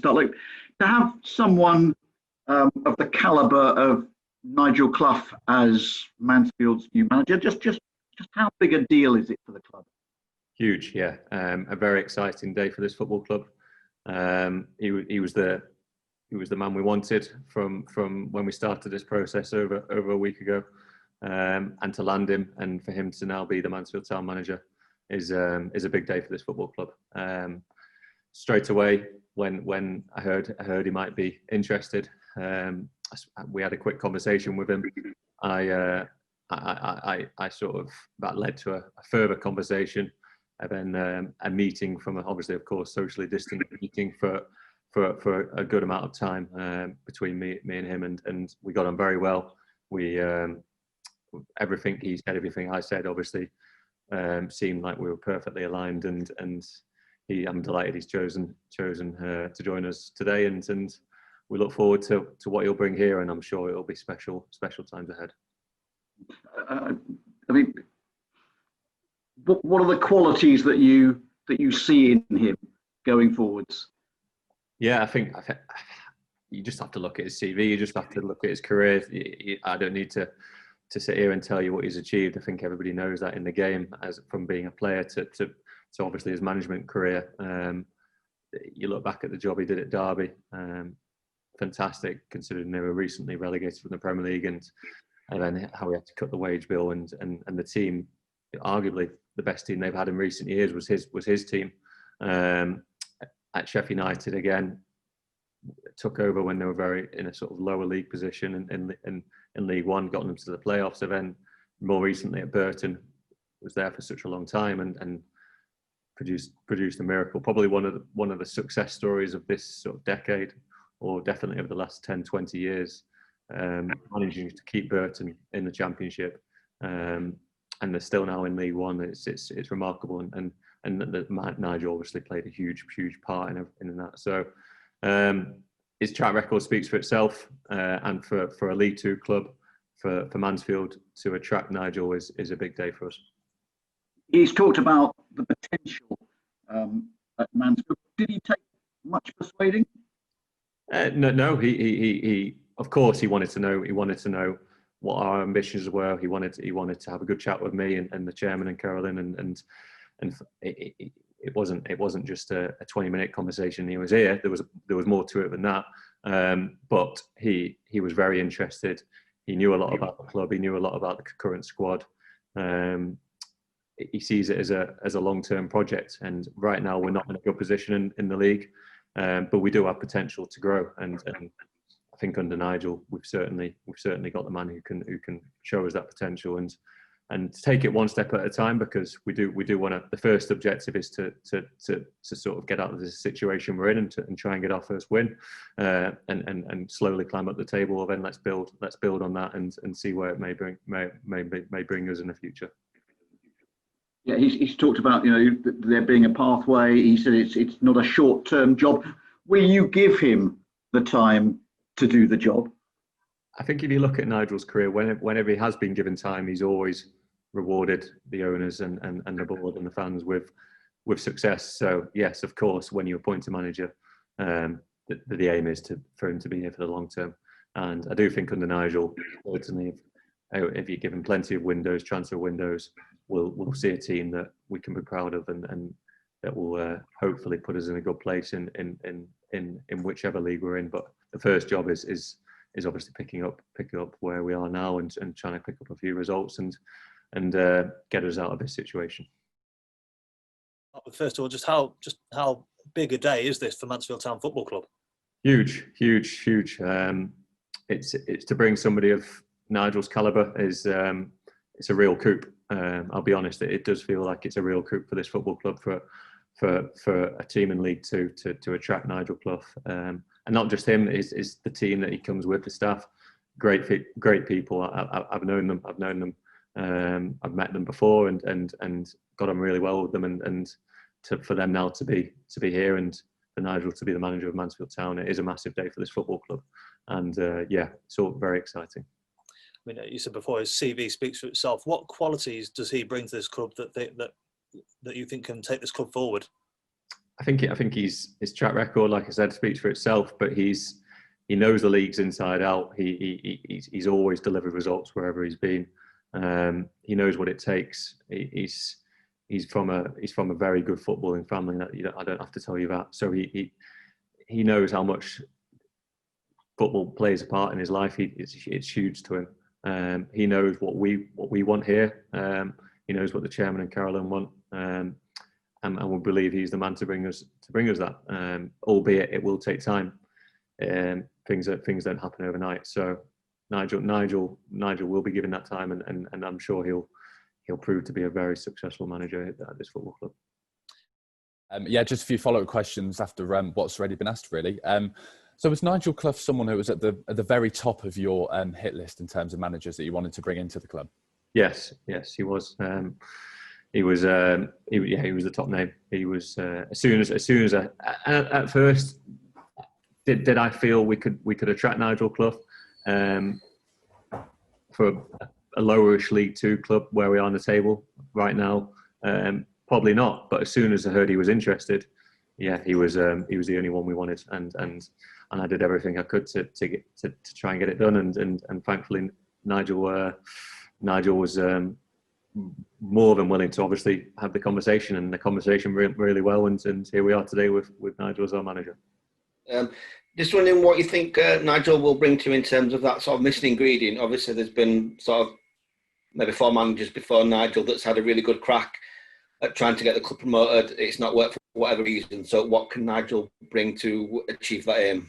start. Like, to have someone of the calibre of Nigel Clough as Mansfield's new manager, just how big a deal is it for the club? Huge, yeah. A very exciting day for this football club. He was the man we wanted from when we started this process over a week ago, and to land him and for him to now be the Mansfield Town manager is a big day for this football club. Straight away, when I heard he might be interested, we had a quick conversation with him. I sort of, that led to a further conversation, and then a meeting from obviously, of course, socially distant meeting for a good amount of time between me and him, and we got on very well. We everything he said, everything I said, obviously seemed like we were perfectly aligned, and I'm delighted he's chosen to join us today, and we look forward to what he'll bring here, and I'm sure it'll be special times ahead. I mean, what are the qualities that you see in him going forwards? Yeah, I think you just have to look at his CV. You just have to look at his career. I don't need to sit here and tell you what he's achieved. I think everybody knows that in the game, as from being a player to obviously his management career. You look back at the job he did at Derby, fantastic, considering they were recently relegated from the Premier League, and then how he had to cut the wage bill, and the team, arguably the best team they've had in recent years, was his team. At Sheffield United again, took over when they were in a sort of lower league position in League One, got them to the playoffs. And then more recently at Burton, was there for such a long time and produced a miracle. Probably one of the success stories of this sort of decade, or definitely over the last 10, 20 years, managing to keep Burton in the Championship, and they're still now in League One. It's remarkable, and Nigel obviously played a huge part in that. So his track record speaks for itself, and for a League Two club, for Mansfield to attract Nigel is a big day for us. He's talked about the potential at Mansfield. Did he take much persuading? No. He of course he wanted to know what our ambitions were. He wanted to have a good chat with me and the chairman and Carolyn, and it wasn't just a 20-minute conversation. He was here. There was more to it than that. But he was very interested. He knew a lot about the club. He knew a lot about the current squad. He sees it as a long-term project. And right now we're not in a good position in the league, but we do have potential to grow. And I think under Nigel, we've certainly got the man who can show us that potential and take it one step at a time, because we do want to. The first objective is to sort of get out of this situation we're in and try and get our first win, and slowly climb up the table. Then let's build on that and see where it may bring us in the future. Yeah, he's talked about there being a pathway. He said it's not a short-term job. Will you give him the time to do the job? I think if you look at Nigel's career, whenever he has been given time, he's always rewarded the owners and the board and the fans with success. So yes, of course, when you appoint a manager, the aim is for him to be here for the long term. And I do think under Nigel, certainly, if you give him plenty of transfer windows, we'll see a team that we can be proud of and that will hopefully put us in a good place in whichever league we're in. But the first job is obviously picking up where we are now and trying to pick up a few results and get us out of this situation. First of all, just how big a day is this for Mansfield Town Football Club? Huge. It's to bring somebody of Nigel's calibre is it's a real coup. I'll be honest, it does feel like it's a real coup for this football club for a team in League Two to attract Nigel Clough, and not just him. Is the team that he comes with, the staff, great people. I've known them. I've met them before and got on really well with them. And for them now to be here and for Nigel to be the manager of Mansfield Town, it is a massive day for this football club. And it's all very exciting. I mean, you said before his CV speaks for itself. What qualities does he bring to this club that you think can take this club forward? I think his track record, like I said, speaks for itself. But he knows the leagues inside out. He's always delivered results wherever he's been. He knows what it takes. He's from a very good footballing family. That I don't have to tell you that. So he knows how much football plays a part in his life. It's huge to him. He knows what we want here. He knows what the chairman and Carolyn want. And we believe he's the man to bring us that. Albeit it will take time. Things don't happen overnight. So Nigel will be given that time, and I'm sure he'll prove to be a very successful manager at this football club. Yeah, just a few follow-up questions after what's already been asked, really. So was Nigel Clough someone who was at the very top of your hit list in terms of managers that you wanted to bring into the club? Yes, he was. He was the top name. He was as soon as at first did I feel we could attract Nigel Clough for a lowerish League Two club where we are on the table right now. Probably not. But as soon as I heard he was interested, yeah, he was the only one we wanted, and I did everything I could to try and get it done, and thankfully Nigel was more than willing to obviously have the conversation, and the conversation really well, and here we are today with Nigel as our manager. Just wondering what you think Nigel will bring to you in terms of that sort of missing ingredient. Obviously, there's been sort of maybe 4 managers before Nigel that's had a really good crack at trying to get the club promoted. It's not worked for whatever reason. So what can Nigel bring to achieve that aim?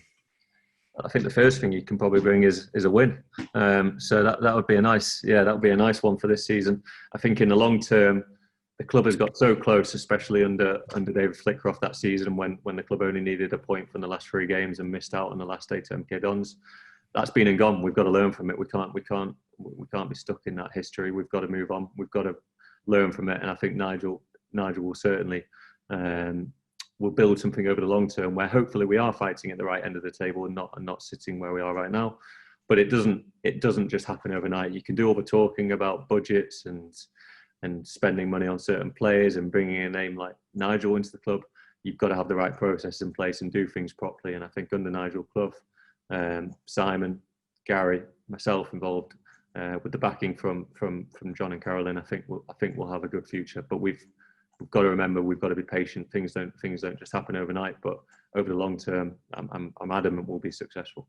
I think the first thing you can probably bring is a win. So that would be a nice one for this season. I think in the long term, the club has got so close, especially under David Flickroff that season when the club only needed a point from the last 3 games and missed out on the last day to MK Dons. That's been and gone. We've got to learn from it. We can't be stuck in that history. We've got to move on. We've got to learn from it. And I think Nigel will certainly will build something over the long term where hopefully we are fighting at the right end of the table and not sitting where we are right now. But it doesn't just happen overnight. You can do all the talking about budgets and spending money on certain players and bringing a name like Nigel into the club. You've got to have the right process in place and do things properly. And I think under Nigel Clough, Simon, Gary, myself involved, with the backing from John and Carolyn, I think we'll have a good future. But we've got to remember we've got to be patient. Things don't just happen overnight. But over the long term, I'm adamant we'll be successful.